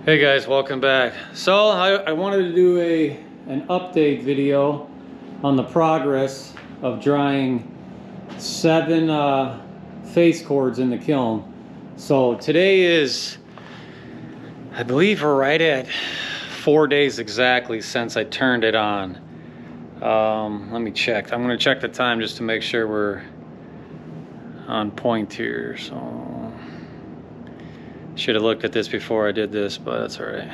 Hey guys, welcome back. So I wanted to do an update video on the progress of drying 7 face cords in the kiln. So today is, I believe we're right at 4 days exactly since I turned it on. Let me check. I'm gonna check the time just to make sure we're on point here. So should have looked at this before I did this, but that's all right.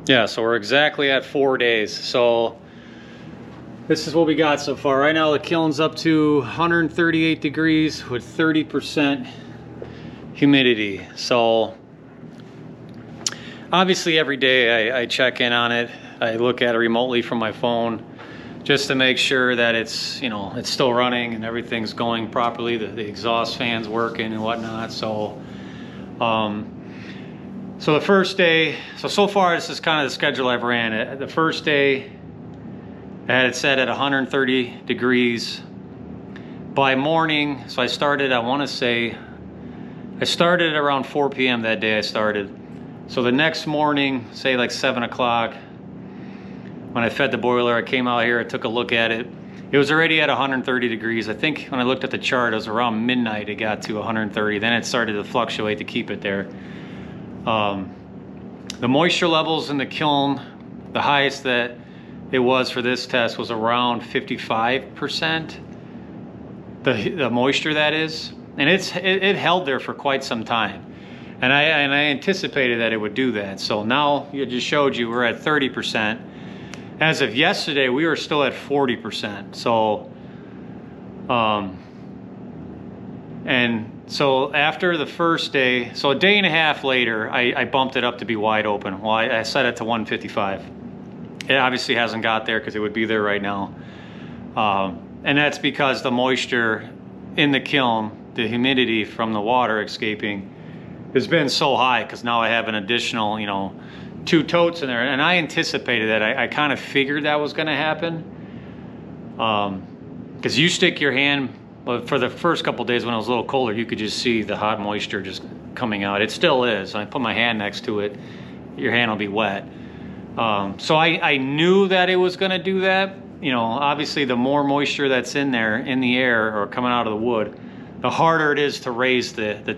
Yeah, so we're exactly at 4 days. So this is what we got so far. Right now the kiln's up to 138 degrees with 30% humidity. So obviously every day I check in on it. I look at it remotely from my phone just to make sure that it's, it's still running and everything's going properly, the exhaust fan's working and whatnot. So so the first day, so far this is kind of the schedule I've ran. The first day I had it set at 130 degrees. By morning, so I started, I want to say, I started around 4 p.m. that day I started. So the next morning, say like 7 o'clock, when I fed the boiler, I came out here, I took a look at it. It was already at 130 degrees. I think when I looked at the chart, it was around midnight it got to 130. Then it started to fluctuate to keep it there. The moisture levels in the kiln, the highest that it was for this test was around 55%. The moisture, that is. And it held there for quite some time. And I anticipated that it would do that. So now it just showed you we're at 30%. As of yesterday, we were still at 40%. So, and so after the first day, so a day and a half later, I bumped it up to be wide open. Well, I set it to 155. It obviously hasn't got there because it would be there right now. And that's because the moisture in the kiln, the humidity from the water escaping, has been so high because now I have an additional, 2 totes in there, and I anticipated that. I kind of figured that was going to happen, because you stick your hand, but for the first couple days when it was a little colder, you could just see the hot moisture just coming out. It still is. I put my hand next to it, your hand will be wet. So I knew that it was going to do that. Obviously the more moisture that's in there, in the air or coming out of the wood, the harder it is to raise the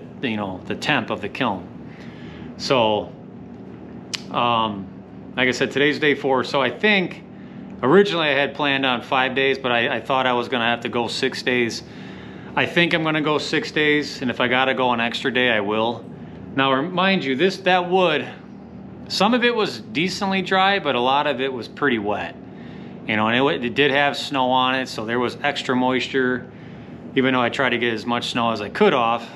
temp of the kiln. So like I said, today's day 4. So I think originally I had planned on 5 days, but I thought I was going to have to go 6 days. I think I'm going to go 6 days, and if I got to go an extra day, I will. Now, mind you, that wood, some of it was decently dry, but a lot of it was pretty wet. And it did have snow on it, so there was extra moisture. Even though I tried to get as much snow as I could off,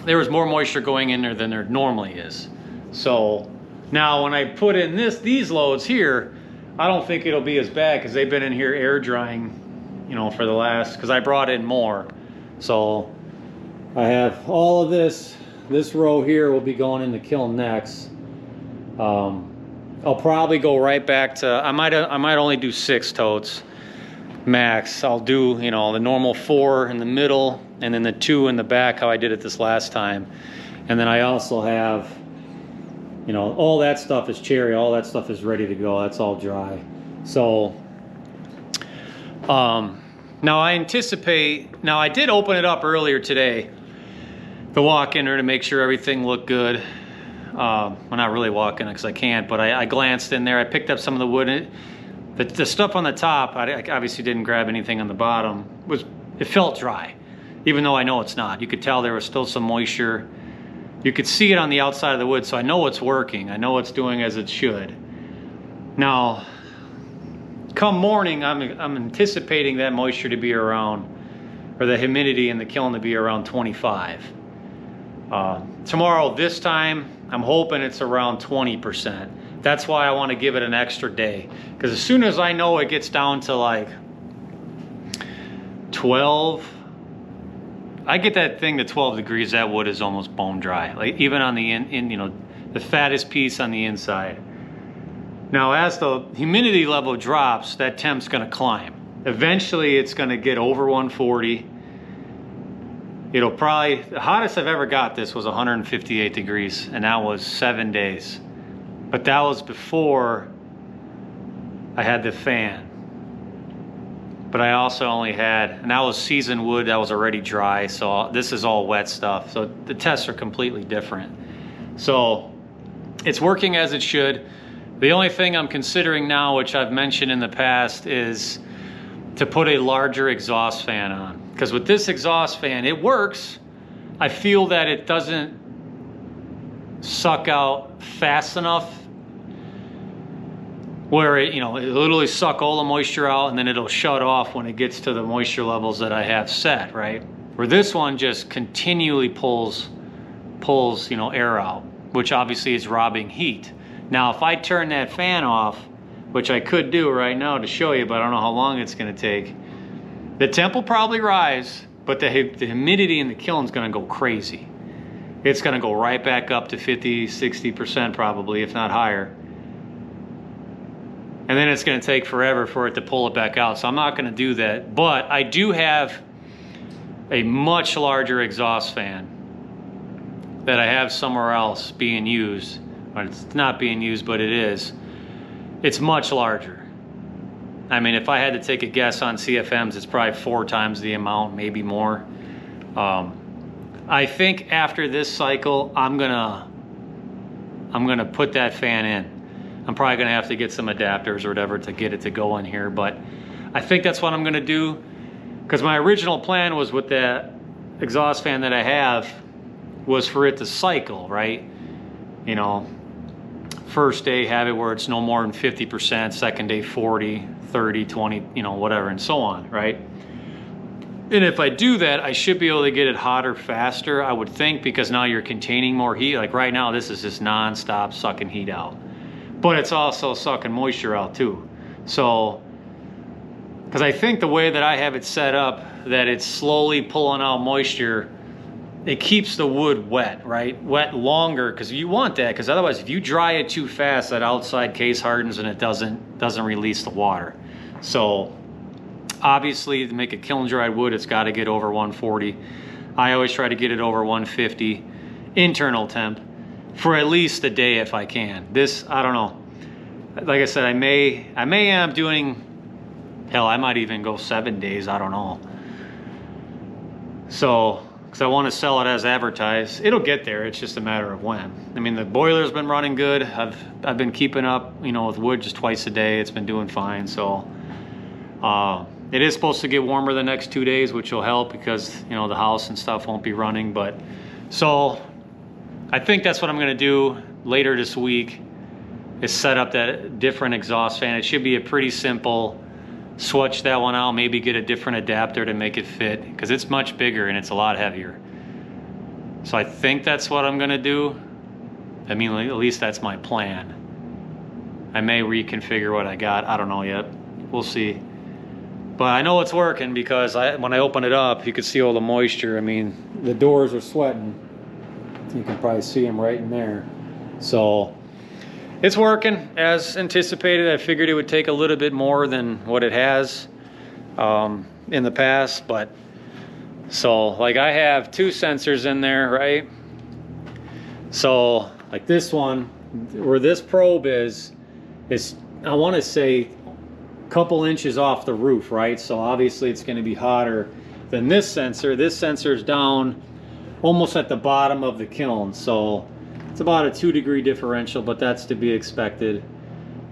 there was more moisture going in there than there normally is. So now when I put in these loads here, I don't think it'll be as bad because they've been in here air drying, for the last, because I brought in more. So I have all of this row here will be going in the kiln next. I'll probably go right back to, I might only do 6 totes max. I'll do, the normal 4 in the middle and then the 2 in the back, how I did it this last time. And then I also have, all that stuff is cherry, all that stuff is ready to go. That's all dry. So, now I anticipate, I did open it up earlier today to walk in there to make sure everything looked good. Well, not really walking because I can't, but I glanced in there. I picked up some of the wood. The stuff on the top, I obviously didn't grab anything on the bottom. It felt dry, even though I know it's not. You could tell there was still some moisture. You could see it on the outside of the wood, so I know it's working. I know it's doing as it should. Now, come morning, I'm anticipating that moisture to be around, or the humidity in the kiln to be around 25. Tomorrow, this time, I'm hoping it's around 20%. That's why I want to give it an extra day. Because as soon as I know it gets down to like 12, I get that thing to 12 degrees, that wood is almost bone dry. Like even on the the fattest piece on the inside. Now as the humidity level drops, that temp's gonna climb. Eventually it's gonna get over 140. it'll probably, the hottest I've ever got this was 158 degrees, and that was 7 days. But that was before I had the fan. But I also only had, and that was seasoned wood that was already dry, so this is all wet stuff. So the tests are completely different. So it's working as it should. The only thing I'm considering now, which I've mentioned in the past, is to put a larger exhaust fan on. Because with this exhaust fan, it works. I feel that it doesn't suck out fast enough where it, you know, it literally suck all the moisture out and then it'll shut off when it gets to the moisture levels that I have set, right? Where this one just continually pulls, you know, air out, which obviously is robbing heat. Now, if I turn that fan off, which I could do right now to show you, but I don't know how long it's gonna take, the temp will probably rise, but the humidity in the kiln is gonna go crazy. It's gonna go right back up to 50, 60% probably, if not higher. And then it's gonna take forever for it to pull it back out. So I'm not gonna do that. But I do have a much larger exhaust fan that I have somewhere else being used. Or it's not being used, but it is. It's much larger. I mean, if I had to take a guess on CFMs, it's probably 4 times the amount, maybe more. I think after this cycle, I'm gonna put that fan in. I'm probably gonna have to get some adapters or whatever to get it to go in here, but I think that's what I'm gonna do, because my original plan was with that exhaust fan that I have was for it to cycle, right? You know, first day have it where it's no more than 50%, second day 40, 30, 20, you know, whatever, and so on, right? And if I do that, I should be able to get it hotter faster, I would think, because now you're containing more heat. Like right now, this is just non-stop sucking heat out. But it's also sucking moisture out too. So, because I think the way that I have it set up, that it's slowly pulling out moisture, it keeps the wood wet, right? Wet longer, because you want that, because otherwise if you dry it too fast, that outside case hardens and it doesn't release the water. So obviously to make a kiln dried wood, it's got to get over 140. I always try to get it over 150 internal temp for at least a day if I can. This, I don't know. Like I said, I may end up doing, hell, I might even go 7 days, I don't know. So, because I want to sell it as advertised. It'll get there, it's just a matter of when. I mean, the boiler's been running good. I've been keeping up, you know, with wood just twice a day. It's been doing fine, so. It is supposed to get warmer the next 2 days, which will help because, you know, the house and stuff won't be running, but. So, I think that's what I'm gonna do later this week, is set up that different exhaust fan. It should be a pretty simple, switch that one out, maybe get a different adapter to make it fit, because it's much bigger and it's a lot heavier. So I think that's what I'm gonna do. I mean, at least that's my plan. I may reconfigure what I got, I don't know yet. We'll see. But I know it's working because when I open it up, you can see all the moisture. I mean, the doors are sweating. You can probably see them right in there. So it's working as anticipated. I figured it would take a little bit more than what it has in the past, but so like I have 2 sensors in there, right? So like this one, where this probe is I want to say a couple inches off the roof, right? So obviously it's going to be hotter than this sensor. This sensor is down almost at the bottom of the kiln, so it's about a 2-degree differential, but that's to be expected,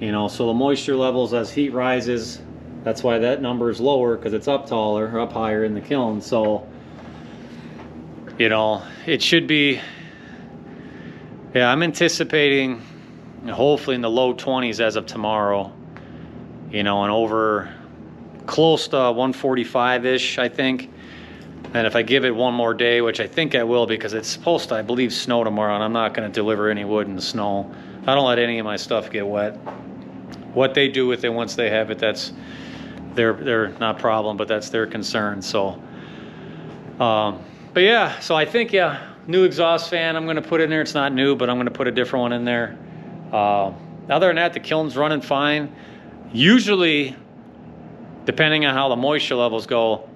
you know. So the moisture levels as heat rises, that's why that number is lower, because it's up taller or up higher in the kiln. So, you know, it should be, yeah, I'm anticipating hopefully in the low 20s as of tomorrow, you know, and over close to 145-ish, I think. And if I give it one more day, which I think I will, because it's supposed to, I believe, snow tomorrow, and I'm not going to deliver any wood in the snow. I don't let any of my stuff get wet. What they do with it once they have it, that's their not problem, but that's their concern. So, but yeah, so I think, yeah, new exhaust fan I'm going to put in there. It's not new, but I'm going to put a different one in there. Other than that, the kiln's running fine. Usually, depending on how the moisture levels go,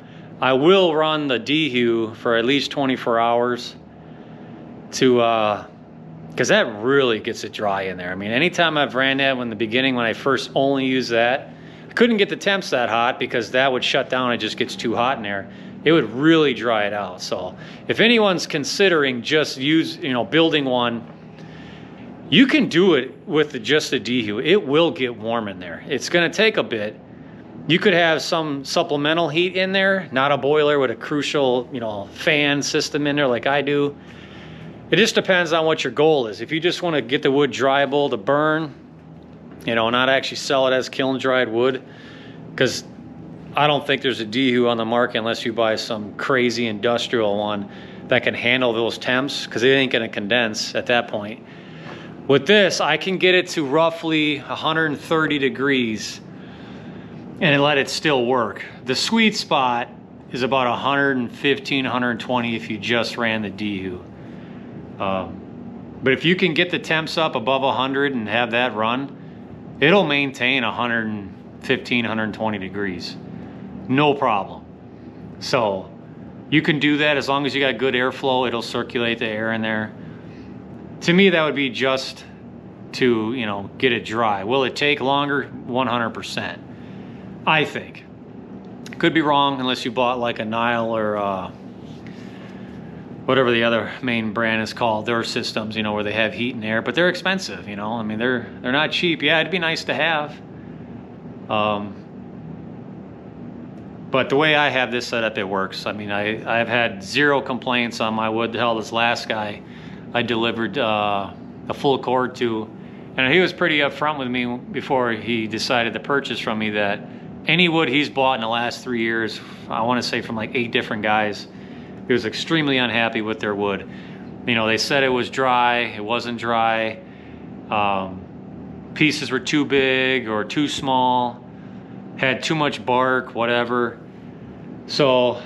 I will run the dehu for at least 24 hours to, because that really gets it dry in there. I mean, anytime I've ran that in the beginning, when I first only used that, I couldn't get the temps that hot because that would shut down. It just gets too hot in there. It would really dry it out. So if anyone's considering just building one, you can do it with just the dehu. It will get warm in there. It's going to take a bit. You could have some supplemental heat in there, not a boiler with a crucial, fan system in there like I do. It just depends on what your goal is. If you just want to get the wood dryable to burn, not actually sell it as kiln dried wood, because I don't think there's a dehu on the market unless you buy some crazy industrial one that can handle those temps, because it ain't going to condense at that point. With this, I can get it to roughly 130 degrees and let it still work. The sweet spot is about 115, 120 if you just ran the dehu. But if you can get the temps up above 100 and have that run, it'll maintain 115, 120 degrees. No problem. So you can do that as long as you got good airflow. It'll circulate the air in there. To me, that would be just to, get it dry. Will it take longer? 100%. I think. Could be wrong unless you bought like a Nile or whatever the other main brand is called. Their systems, where they have heat and air, but they're expensive, I mean, they're not cheap. Yeah, it'd be nice to have. But the way I have this set up, it works. I mean, I've had zero complaints on my wood. The hell, this last guy I delivered a full cord to, and he was pretty upfront with me before he decided to purchase from me that any wood he's bought in the last 3 years, I want to say from like 8 different guys, he was extremely unhappy with their wood. They said it was dry, it wasn't dry, pieces were too big or too small, had too much bark, whatever. So,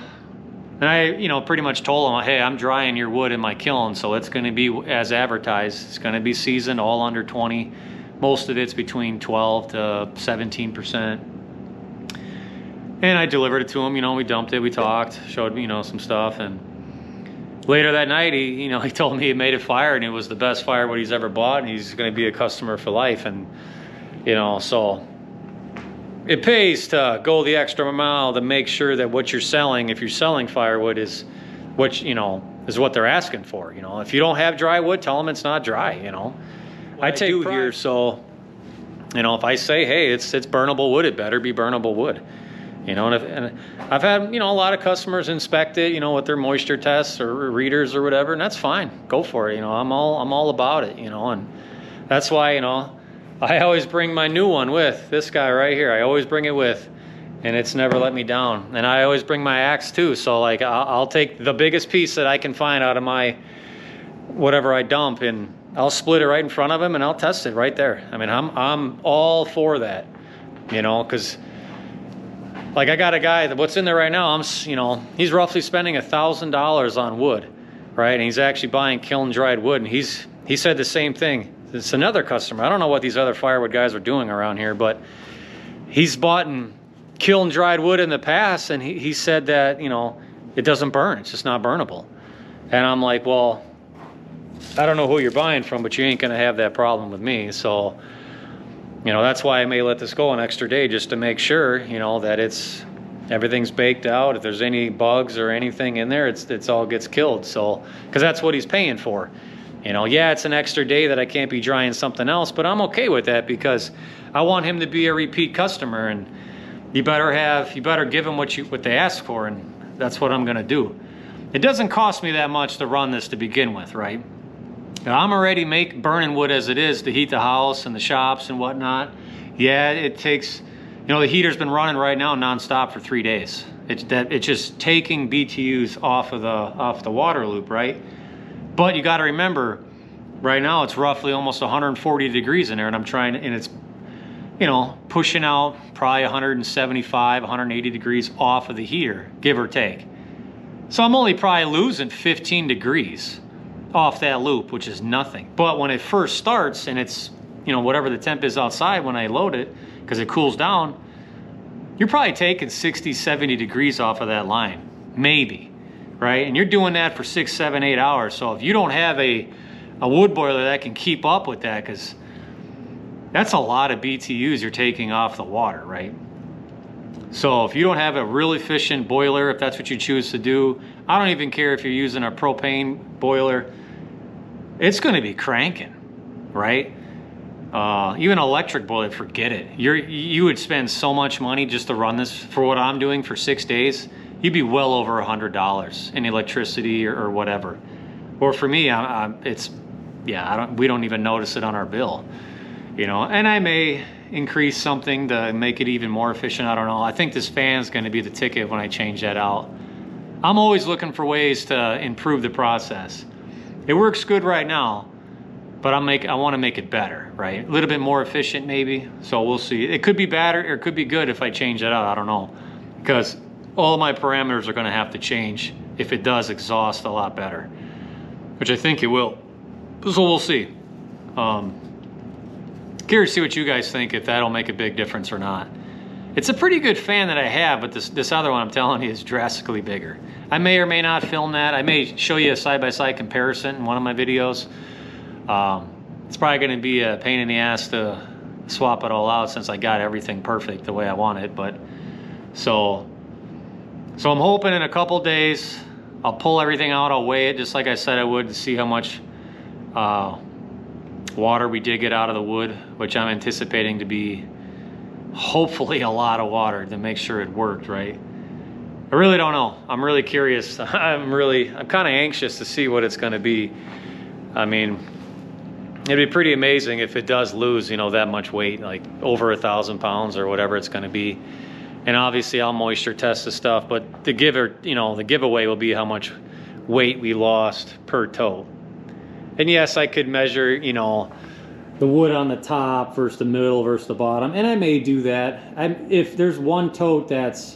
and I, pretty much told him, hey, I'm drying your wood in my kiln, so it's going to be as advertised. It's going to be seasoned, all under 20. Most of it's between 12 to 17%. And I delivered it to him, we dumped it, we talked, showed, some stuff. And later that night, he told me he made a fire and it was the best firewood he's ever bought, and he's going to be a customer for life. And, so it pays to go the extra mile to make sure that what you're selling, if you're selling firewood, is what, is what they're asking for. If you don't have dry wood, tell them it's not dry, I take pride here, so, if I say, hey, it's burnable wood, it better be burnable wood. And I've had, a lot of customers inspect it, with their moisture tests or readers or whatever, and that's fine. Go for it. I'm all about it, and that's why, I always bring my new one with this guy right here. I always bring it with, and it's never let me down. And I always bring my axe too. So like, I'll take the biggest piece that I can find out of my, whatever I dump, and I'll split it right in front of him and I'll test it right there. I mean, I'm all for that, cause like I got a guy that what's in there right now, he's roughly spending $1,000 on wood, right? And he's actually buying kiln dried wood. And he said the same thing. It's another customer. I don't know what these other firewood guys are doing around here, but he's bought kiln dried wood in the past. And he said that, it doesn't burn. It's just not burnable. And I'm like, well, I don't know who you're buying from, but you ain't going to have that problem with me. So, that's why I may let this go an extra day just to make sure, that everything's baked out. If there's any bugs or anything in there, it's all gets killed. So, because that's what he's paying for. Yeah, it's an extra day that I can't be drying something else, but I'm okay with that because I want him to be a repeat customer, and you better give him what they ask for, and that's what I'm gonna do. It doesn't cost me that much to run this to begin with, right? Now, I'm already burning wood as it is to heat the house and the shops and whatnot. Yeah, it takes, the heater's been running right now nonstop for 3 days. It's just taking BTUs off the water loop, right? But you got to remember, right now it's roughly almost 140 degrees in there, and it's, pushing out probably 175, 180 degrees off of the heater, give or take. So I'm only probably losing 15 degrees off that loop, which is nothing. But when it first starts and it's, whatever the temp is outside when I load it, because it cools down, you're probably taking 60, 70 degrees off of that line. maybe, right? And you're doing that for 6, 7, 8 hours. So if you don't have a wood boiler that can keep up with that, because that's a lot of BTUs you're taking off the water, right? So if you don't have a real efficient boiler, if that's what you choose to do, I don't even care if you're using a propane boiler, it's going to be cranking, right? Even electric boiler, forget it. You would spend so much money just to run this for what I'm doing for 6 days. You'd be well over $100 in electricity or whatever. Or for me, we don't even notice it on our bill, you know. And I may increase something to make it even more efficient. I don't know. I think this fan's going to be the ticket when I change that out. I'm always looking for ways to improve the process. It works good right now, but I want to make it better, right? A little bit more efficient maybe. So we'll see. It could be better or it could be good if I change that out. I don't know, because all of my parameters are going to have to change if it does exhaust a lot better, which I think it will. So we'll see. Curious to see what you guys think, if that'll make a big difference or not. It's a pretty good fan that I have, but this other one I'm telling you is drastically bigger. I may or may not film that. I may show you a side-by-side comparison in one of my videos. It's probably going to be a pain in the ass to swap it all out since I got everything perfect the way I want it. But so I'm hoping in a couple days I'll pull everything out. I'll weigh it just like I said I would to see how much water we did get out of the wood, which I'm anticipating to be hopefully a lot of water to make sure it worked right. I really don't know. I'm really curious. I'm kind of anxious to see what it's going to be. I mean, it'd be pretty amazing if it does lose, you know, that much weight, like over 1,000 pounds or whatever it's going to be. And obviously I'll moisture test the stuff, but the giveaway will be how much weight we lost per tote. And yes, I could measure, you know, the wood on the top versus the middle versus the bottom, and I may do that. If there's one tote that's,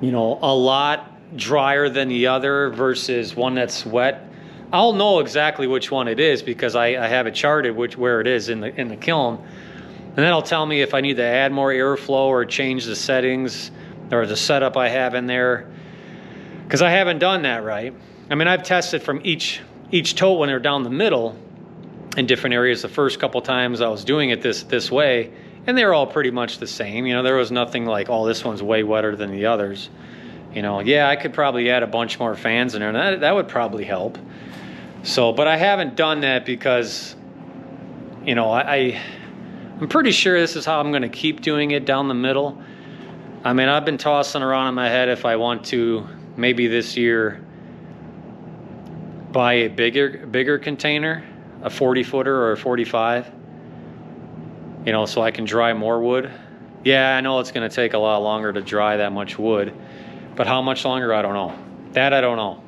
you know, a lot drier than the other versus one that's wet, I'll know exactly which one it is because I have it charted where it is in the kiln, and that'll tell me if I need to add more airflow or change the settings or the setup I have in there, because I haven't done that right. I mean, I've tested from each tote when they're down the middle in different areas the first couple times I was doing it this way, and they're all pretty much the same. You know, there was nothing like, oh, this one's way wetter than the others. You know, yeah, I could probably add a bunch more fans in there, and that would probably help. So, but I haven't done that because, you know, I'm pretty sure this is how I'm going to keep doing it down the middle. I mean, I've been tossing around in my head if I want to, maybe this year, buy a bigger container, a 40-footer or a 45, you know, so I can dry more wood. Yeah, I know it's going to take a lot longer to dry that much wood, but how much longer, I don't know. That I don't know.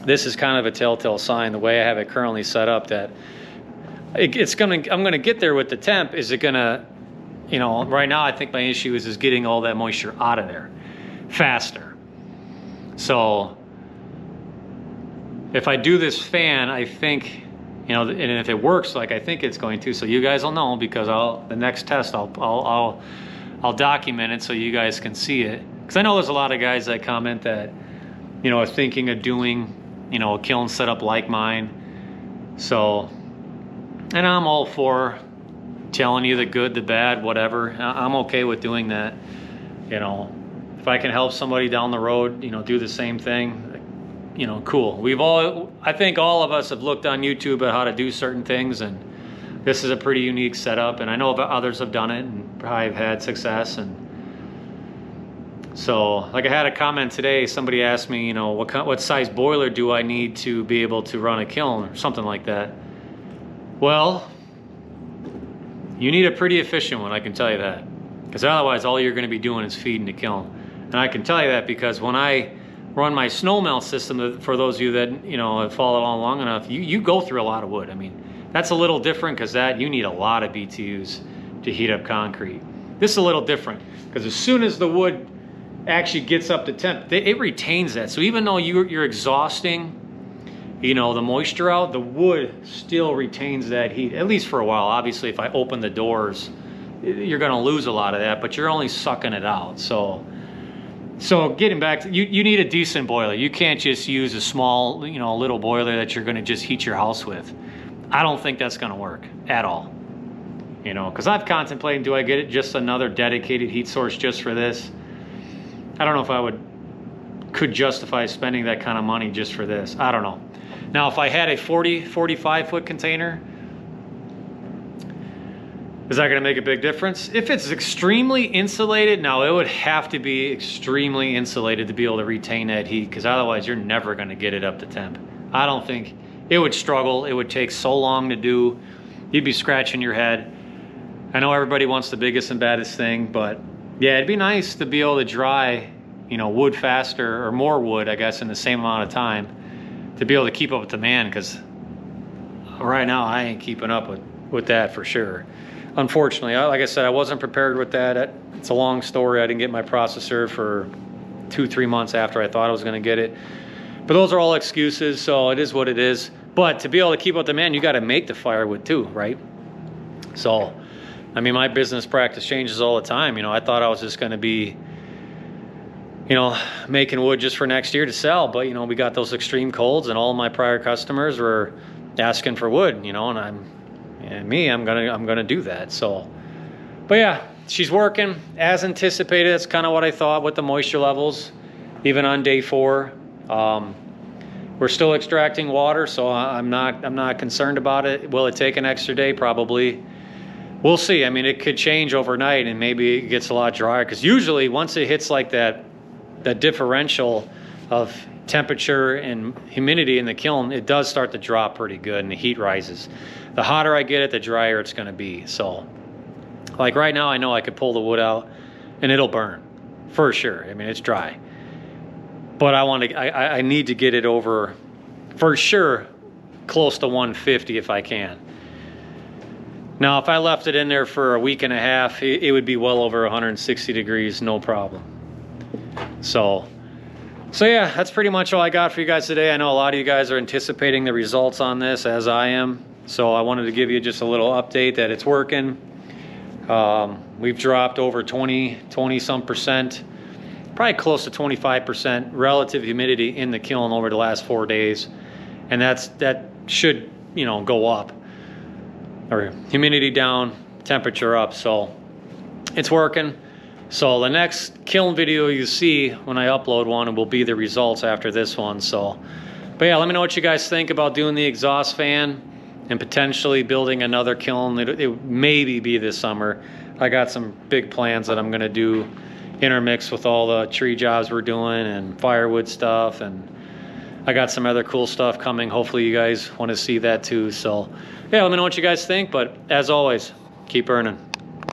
This is kind of a telltale sign, the way I have it currently set up, that I'm going to get there with the temp. Is it going to, you know, right now I think my issue is getting all that moisture out of there faster. So if I do this fan, I think, you know, and if it works like I think it's going to, so you guys will know, because the next test I'll document it so you guys can see it. Because I know there's a lot of guys that comment that, you know, are thinking of doing, you know, a kiln setup like mine. So, and I'm all for telling you the good, the bad, whatever. I'm okay with doing that. You know, if I can help somebody down the road, you know, do the same thing, you know, cool. I think all of us have looked on YouTube at how to do certain things, and this is a pretty unique setup, and I know others have done it and probably have had success. And so, like, I had a comment today, somebody asked me, you know, what size boiler do I need to be able to run a kiln or something like that. Well, you need a pretty efficient one, I can tell you that, because otherwise all you're going to be doing is feeding the kiln. And I can tell you that because when I run my snow melt system, for those of you that, you know, have followed along long enough, you go through a lot of wood. I mean, that's a little different because you need a lot of BTUs to heat up concrete. This is a little different because as soon as the wood actually gets up to temp, it retains that. So even though you're exhausting, you know, the moisture out, the wood still retains that heat, at least for a while. Obviously, if I open the doors, you're going to lose a lot of that, but you're only sucking it out. So So getting back to, you need a decent boiler. You can't just use a small, you know, a little boiler that you're gonna just heat your house with. I don't think that's gonna work at all. You know, because I've contemplated, do I get it just another dedicated heat source just for this? I don't know if I could justify spending that kind of money just for this. I don't know. Now, if I had a 45 foot container, is that gonna make a big difference? If it's extremely insulated, now it would have to be extremely insulated to be able to retain that heat, because otherwise you're never gonna get it up to temp. I don't think, it would struggle. It would take so long to do. You'd be scratching your head. I know everybody wants the biggest and baddest thing, but yeah, it'd be nice to be able to dry, you know, wood faster, or more wood, I guess, in the same amount of time, to be able to keep up with demand, because right now I ain't keeping up with that for sure. Unfortunately, like I said, I wasn't prepared with that. It's a long story. I didn't get my processor for 2-3 months after I thought I was gonna get it. But those are all excuses, so it is what it is. But to be able to keep up demand, you gotta make the firewood too, right? So, I mean, my business practice changes all the time. You know, I thought I was just gonna be, you know, making wood just for next year to sell. But, you know, we got those extreme colds, and all of my prior customers were asking for wood, you know, and I'm gonna do that. So, but yeah, she's working as anticipated. That's kind of what I thought with the moisture levels, even on day 4. We're still extracting water, so I'm not concerned about it. Will it take an extra day? Probably. We'll see. I mean, it could change overnight, and maybe it gets a lot drier, because usually once it hits like that differential of temperature and humidity in the kiln, it does start to drop pretty good, and the heat rises. The hotter I get it, the drier it's going to be. So, like right now, I know I could pull the wood out and it'll burn for sure. I mean, it's dry, but I need to get it over for sure close to 150 if I can. Now, if I left it in there for a week and a half, it would be well over 160 degrees, no problem. So yeah, that's pretty much all I got for you guys today. I know a lot of you guys are anticipating the results on this, as I am. So I wanted to give you just a little update that it's working. We've dropped over 20 some percent, probably close to 25% relative humidity in the kiln over the last 4 days. And that should, you know, go up, or humidity down, temperature up. So it's working. So the next kiln video you see when I upload one will be the results after this one. So, but yeah, let me know what you guys think about doing the exhaust fan and potentially building another kiln. It maybe be this summer. I got some big plans that I'm gonna do, intermix with all the tree jobs we're doing and firewood stuff, and I got some other cool stuff coming. Hopefully you guys want to see that too. So yeah, let me know what you guys think, but as always, keep earning.